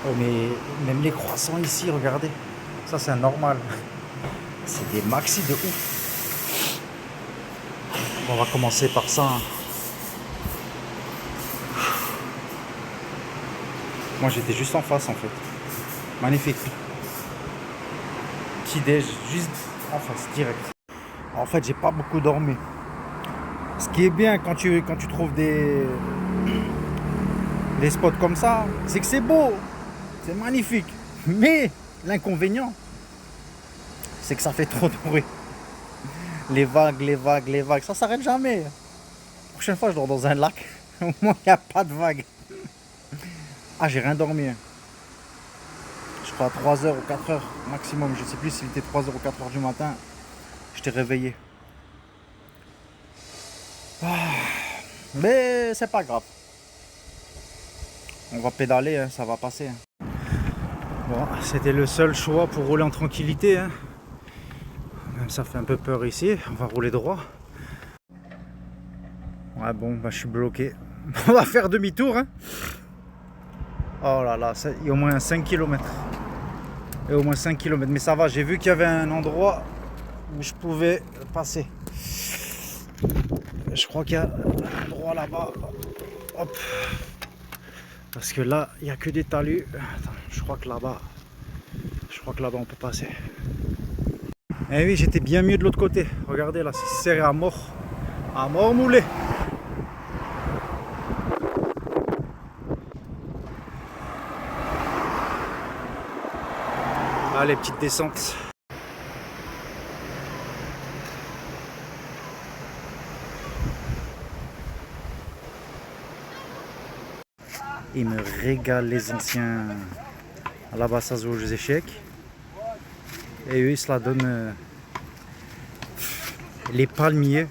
Oh, mais même les croissants ici, regardez. Ça, c'est normal. C'est des maxi de ouf. Bon, on va commencer par ça, hein. Moi, j'étais juste en face, en fait. Magnifique. Petit déj, juste en face, direct. En fait, j'ai pas beaucoup dormi. Ce qui est bien quand tu trouves des spots comme ça, c'est que c'est beau, c'est magnifique. Mais l'inconvénient, c'est que ça fait trop de bruit. Les vagues, les vagues, les vagues, ça s'arrête jamais. La prochaine fois, je dors dans un lac. Au moins, il n'y a pas de vagues. Ah, j'ai rien dormi, hein. Je crois à 3 heures ou 4 heures maximum. Je sais plus s'il était 3 heures ou 4 heures du matin. Je t'ai réveillé. Mais c'est pas grave. On va pédaler, hein, ça va passer, hein. Bon, c'était le seul choix pour rouler en tranquillité, hein. Même ça fait un peu peur ici. On va rouler droit. Ouais, bon, bah, je suis bloqué. On va faire demi-tour, hein. Oh là là, il y a au moins 5 km. Il y a au moins 5 km. Mais ça va, j'ai vu qu'il y avait un endroit où je pouvais passer. Je crois qu'il y a un endroit là-bas. Hop. Parce que là, il n'y a que des talus. Attends, je crois que là-bas on peut passer. Eh oui, j'étais bien mieux de l'autre côté. Regardez là, c'est serré à mort. À mort moulé. Allez, petite descente. Ils me régalent les anciens. Là-bas, ça se joue aux échecs. Et eux, ils se la donnent. Les palmiers.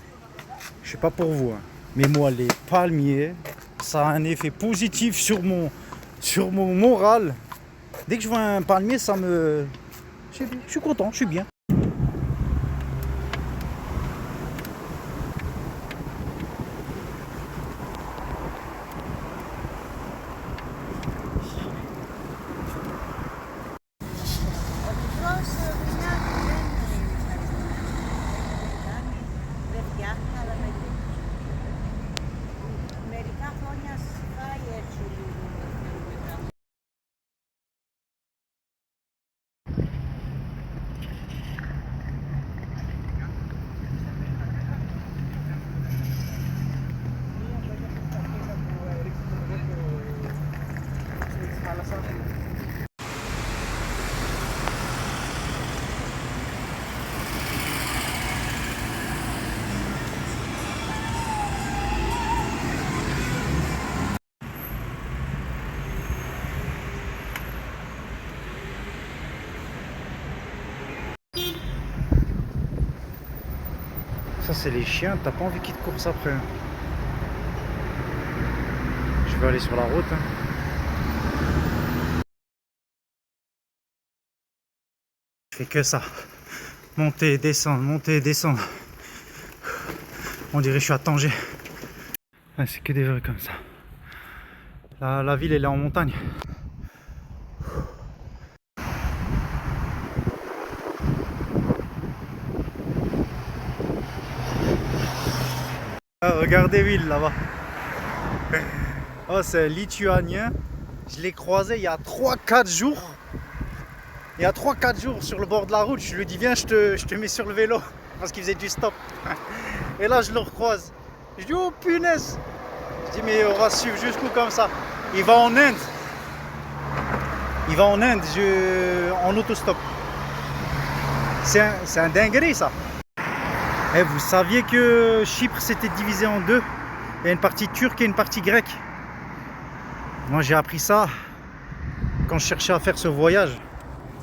Je sais pas pour vous, hein, mais moi, les palmiers, ça a un effet positif sur mon moral. Dès que je vois un palmier, ça me. Je suis content, je suis bien. Ça, c'est les chiens, t'as pas envie qu'ils te coursent après, hein. Je vais aller sur la route, hein. Je fais que ça. Monter, descendre, monter, descendre. On dirait que je suis à Tanger. Ah, c'est que des rues comme ça. La ville, elle est en montagne. Ah, regardez Will là-bas. Oh, c'est un Lituanien. Je l'ai croisé il y a 3-4 jours. Il y a 3-4 jours sur le bord de la route. Je lui dis viens, je te mets sur le vélo. Parce qu'il faisait du stop. Et là je le recroise. Je dis oh punaise. Je dis mais on va suivre jusqu'où comme ça. Il va en Inde. Il va en Inde en autostop. C'est un dinguerie ça. Et vous saviez que Chypre s'était divisé en deux. Il y a une partie turque et une partie grecque. Moi j'ai appris ça quand je cherchais à faire ce voyage.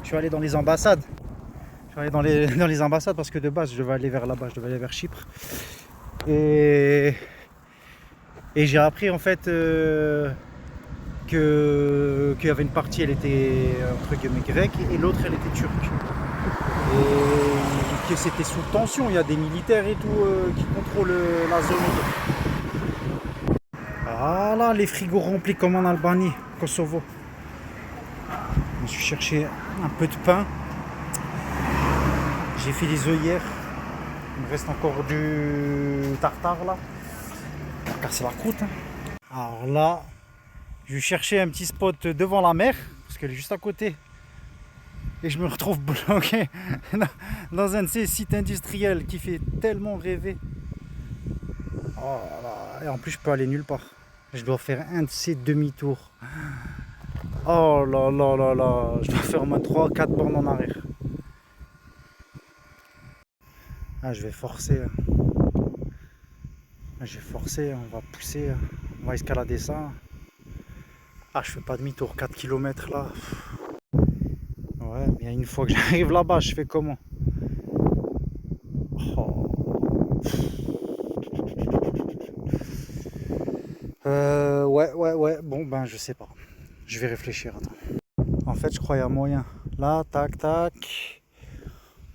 Je suis allé dans les ambassades. Je suis allé dans les ambassades parce que de base je devais aller vers là-bas, je devais aller vers Chypre. Et j'ai appris en fait qu'il y avait une partie, elle était entre guillemets grecque et l'autre elle était turque. Et que c'était sous tension, il y a des militaires et tout qui contrôlent la zone. Ah là, les frigos remplis comme en Albanie, Kosovo. Je suis chercher un peu de pain. J'ai fait les œufs hier. Il me reste encore du tartare là. On va casser la croûte. Hein. Alors là, je vais chercher un petit spot devant la mer, parce qu'elle est juste à côté. Et je me retrouve bloqué dans un de ces sites industriels qui fait tellement rêver. Oh là là. Et en plus, je peux aller nulle part. Je dois faire un de ces demi-tours. Oh là là là là. Je dois faire au moins 3-4 bornes en arrière. Ah, je vais forcer. Je vais forcer, on va pousser. On va escalader ça. Ah, je fais pas demi-tour, 4 km là. Ouais, mais une fois que j'arrive là-bas, je fais comment? Oh. Ouais. Bon, ben, je sais pas. Je vais réfléchir. Attends. En fait, je crois qu'il y a moyen. Là, tac, tac.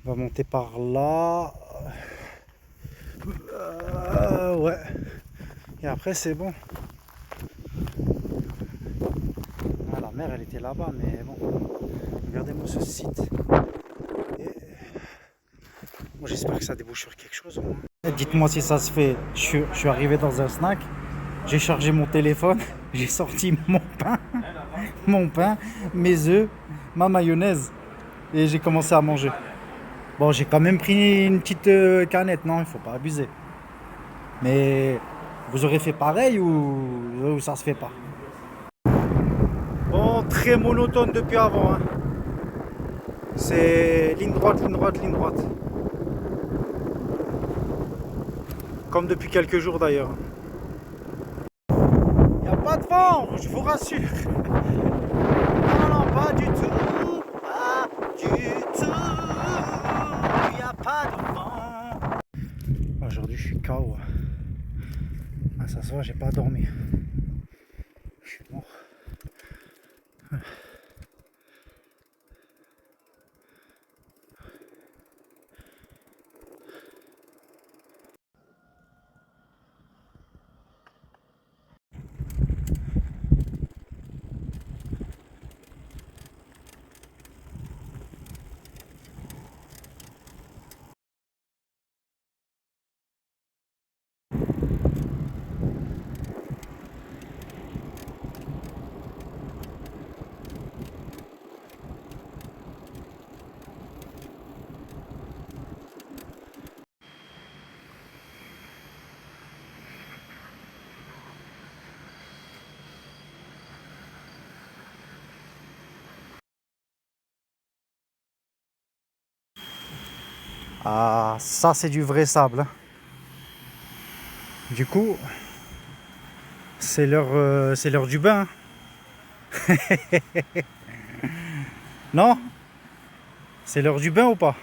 On va monter par là. Ouais. Et après, c'est bon. Ah, la mer, elle était là-bas, mais bon. Regardez-moi ce site. Et... Moi, j'espère que ça débouche sur quelque chose au moins. Dites-moi si ça se fait. Je suis arrivé dans un snack. J'ai chargé mon téléphone. J'ai sorti mon pain, mes œufs, ma mayonnaise. Et j'ai commencé à manger. Bon, j'ai quand même pris une petite canette, non, il faut pas abuser. Mais vous aurez fait pareil ou ça se fait pas? Bon, très monotone depuis avant. Hein. C'est ligne droite, ligne droite, ligne droite. Comme depuis quelques jours d'ailleurs. Il n'y a pas de vent, je vous rassure. Non, pas du tout. Pas du tout. Il n'y a pas de vent. Aujourd'hui, je suis KO. Ah, ça se voit, j'ai pas dormi. Je suis mort. Ah, ça c'est du vrai sable. Hein. Du coup, c'est l'heure du bain. Hein. Non? C'est l'heure du bain ou pas?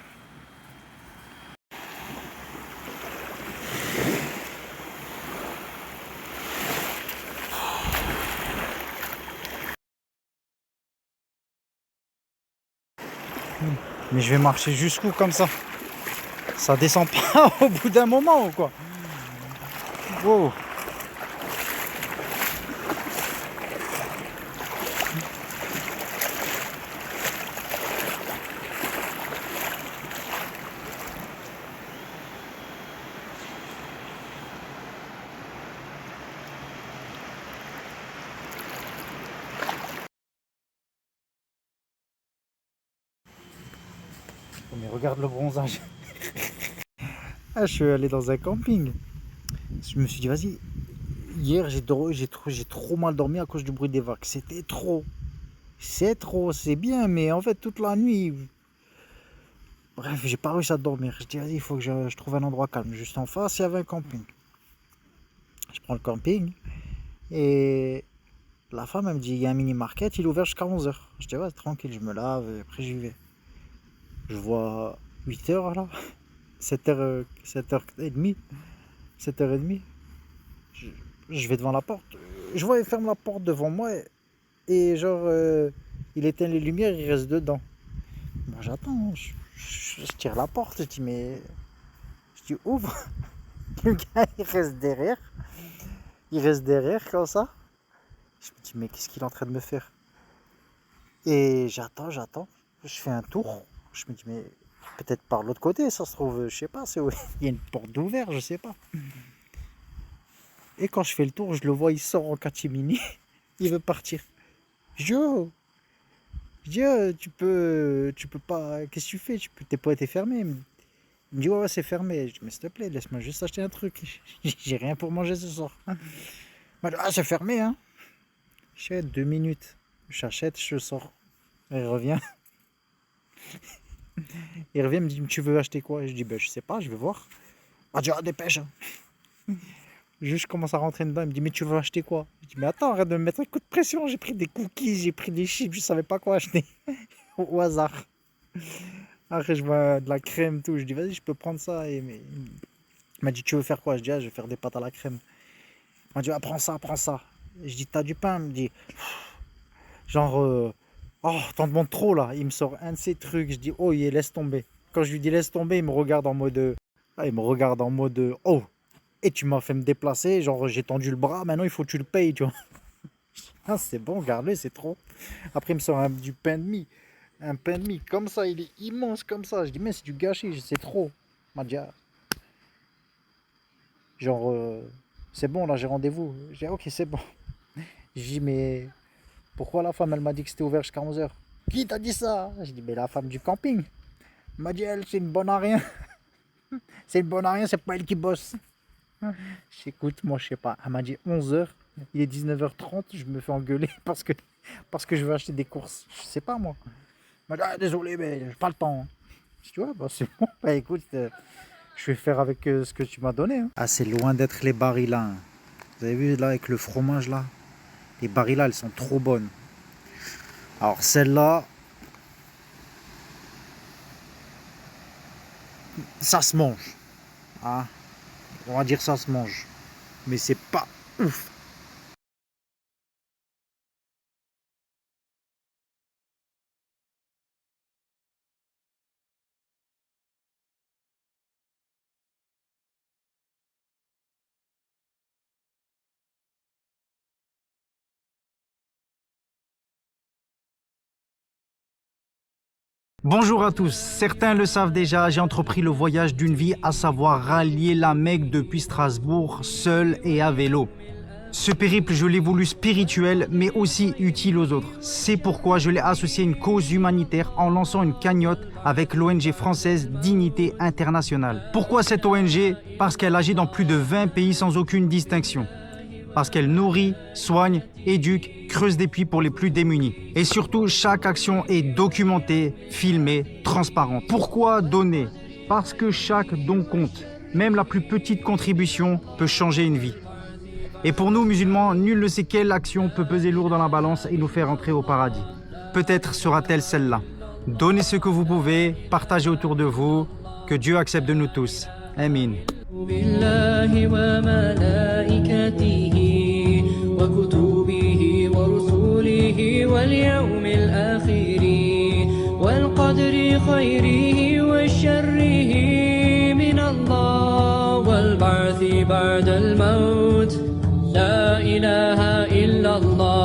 Mais je vais marcher jusqu'où comme ça? Ça descend pas au bout d'un moment ou quoi? Wow. Mais regarde le bronzage. Ah, je suis allé dans un camping. Je me suis dit, vas-y. Hier, j'ai trop mal dormi à cause du bruit des vagues. C'était trop. C'est trop, c'est bien, mais en fait, toute la nuit. Bref, j'ai pas réussi à dormir. Je dis, vas-y, il faut que je trouve un endroit calme. Juste en face, il y avait un camping. Je prends le camping. Et la femme, elle me dit, il y a un mini-market, il est ouvert jusqu'à 11h. Je dis, ouais, tranquille, je me lave, et après j'y vais. Je vois 8h là. 7h, 7h30. 7h30. Je vais devant la porte. Je vois, il ferme la porte devant moi. Et genre, il éteint les lumières, il reste dedans. Moi j'attends, je tire la porte, je dis mais... Je dis ouvre. Le gars il reste derrière. Il reste derrière comme ça. Je me dis mais qu'est-ce qu'il est en train de me faire? Et j'attends. Je fais un tour. Je me dis, mais peut-être par l'autre côté, ça se trouve, je sais pas, il y a une porte d'ouvert, je sais pas. Et quand je fais le tour, je le vois, il sort en catimini. Il veut partir. Je dis, oh, tu peux pas, qu'est-ce que tu fais? Tes portes est fermées. Il me dit, ouais, c'est fermé. Je dis, mais s'il te plaît, laisse-moi juste acheter un truc. J'ai rien pour manger ce soir. Il m'a dit, ah, c'est fermé, hein. Je fais 2 minutes. J'achète, je sors. Il revient. Il revient, il me dit, tu veux acheter quoi? Je dis, ben, je sais pas, je vais voir. Ah, tu as dépêche. Je commence à rentrer dedans, il me dit, mais tu veux acheter quoi? Je dis, mais attends, arrête de me mettre un coup de pression. J'ai pris des cookies, j'ai pris des chips, je savais pas quoi acheter. Au hasard. Après, je vois de la crème, tout. Je dis, vas-y, je peux prendre ça. Il m'a dit, tu veux faire quoi? Je dis, ah, je vais faire des pâtes à la crème. Il m'a dit, ah, prends ça, prends ça. Je dis, t'as du pain? Il me dit, genre, oh, t'en demandes trop là. Il me sort un de ces trucs. Je dis, oh, laisse tomber. Quand je lui dis laisse tomber, il me regarde en mode, oh, et tu m'as fait me déplacer. Genre, j'ai tendu le bras. Maintenant, il faut que tu le payes, tu vois. Ah, c'est bon, regarde-le, c'est trop. Après, il me sort du pain de mie. Un pain de mie comme ça, il est immense comme ça. Je dis, mais c'est du gâchis, c'est trop. Il m'a dit, ah, genre, c'est bon, là, j'ai rendez-vous. J'ai dit, ok, c'est bon. Je dis, mais pourquoi la femme, elle m'a dit que c'était ouvert jusqu'à 11h? Qui t'a dit ça? Je dis, mais la femme du camping. Elle m'a dit, elle, c'est une bonne à rien. C'est une bonne à rien, c'est pas elle qui bosse. J'écoute, moi, je sais pas. Elle m'a dit 11h. Il est 19h30, je me fais engueuler parce que je veux acheter des courses. Je sais pas, moi. Elle m'a dit, ah, désolé, mais j'ai pas le temps. Je dis, ouais, bah, c'est bon. Bah, écoute, je vais faire avec ce que tu m'as donné. Hein. Ah, c'est loin d'être les Barilla. Hein. Vous avez vu, là, avec le fromage, là? Les Barilla, elles sont trop bonnes. Alors, celle-là, ça se mange. Hein? On va dire ça se mange. Mais c'est pas ouf. Bonjour à tous, certains le savent déjà, j'ai entrepris le voyage d'une vie, à savoir rallier la Mecque depuis Strasbourg, seul et à vélo. Ce périple, je l'ai voulu spirituel, mais aussi utile aux autres. C'est pourquoi je l'ai associé à une cause humanitaire en lançant une cagnotte avec l'ONG française Dignité Internationale. Pourquoi cette ONG? Parce qu'elle agit dans plus de 20 pays sans aucune distinction. Parce qu'elle nourrit, soigne, éduque, creuse des puits pour les plus démunis. Et surtout, chaque action est documentée, filmée, transparente. Pourquoi donner? Parce que chaque don compte. Même la plus petite contribution peut changer une vie. Et pour nous, musulmans, nul ne sait quelle action peut peser lourd dans la balance et nous faire entrer au paradis. Peut-être sera-t-elle celle-là. Donnez ce que vous pouvez, partagez autour de vous. Que Dieu accepte de nous tous. Amin. وكتبه ورسله واليوم الآخر والقدر خيره وشره من الله والبعث بعد الموت لا إله إلا الله